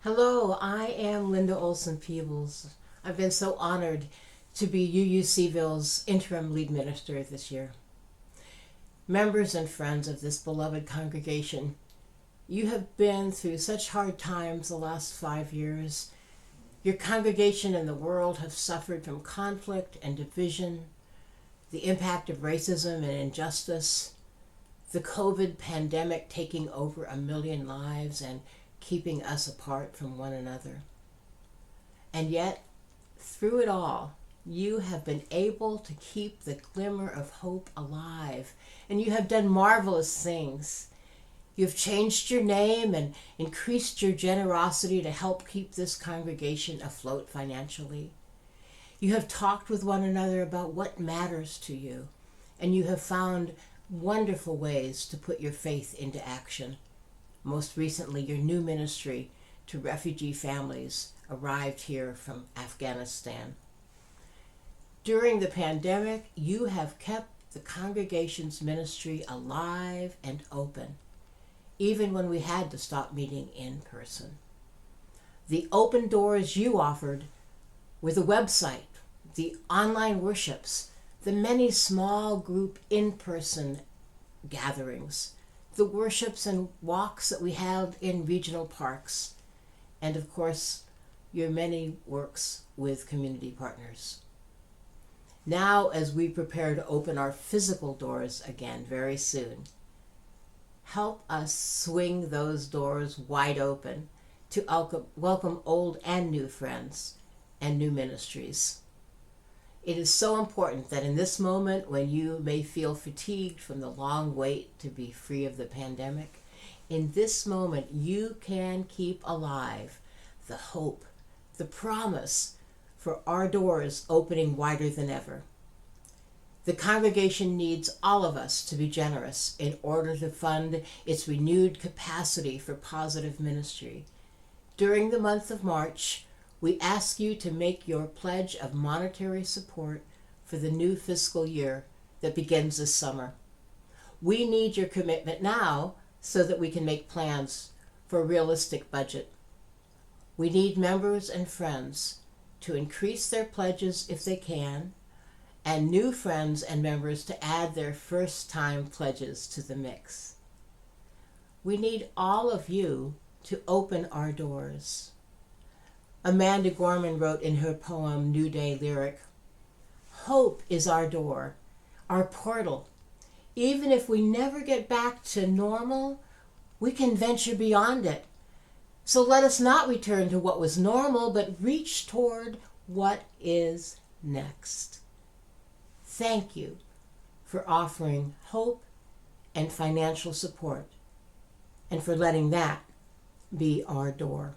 Hello, I am Linda Olson Peebles. I've been so honored to be UUCville's interim lead minister this year. Members and friends of this beloved congregation, you have been through such hard times the last 5 years. Your congregation and the world have suffered from conflict and division, the impact of racism and injustice, the COVID pandemic taking over 1 million lives and keeping us apart from one another. And yet, through it all, you have been able to keep the glimmer of hope alive, and you have done marvelous things. You have changed your name and increased your generosity to help keep this congregation afloat financially. You have talked with one another about what matters to you, and you have found wonderful ways to put your faith into action. Most recently, your new ministry to refugee families arrived here from Afghanistan. During the pandemic, you have kept the congregation's ministry alive and open, even when we had to stop meeting in person. The open doors you offered were the website, the online worships, the many small group in-person gatherings, the worships and walks that we held in regional parks, and of course, your many works with community partners. Now, as we prepare to open our physical doors again very soon, help us swing those doors wide open to welcome old and new friends and new ministries. It is so important that in this moment when you may feel fatigued from the long wait to be free of the pandemic, in this moment you can keep alive the hope, the promise for our doors opening wider than ever. The congregation needs all of us to be generous in order to fund its renewed capacity for positive ministry. During the month of March, we ask you to make your pledge of monetary support for the new fiscal year that begins this summer. We need your commitment now so that we can make plans for a realistic budget. We need members and friends to increase their pledges if they can, and new friends and members to add their first-time pledges to the mix. We need all of you to open our doors. Amanda Gorman wrote in her poem, New Day Lyric, "Hope is our door, our portal. Even if we never get back to normal, we can venture beyond it. So let us not return to what was normal, but reach toward what is next." Thank you for offering hope and financial support, and for letting that be our door.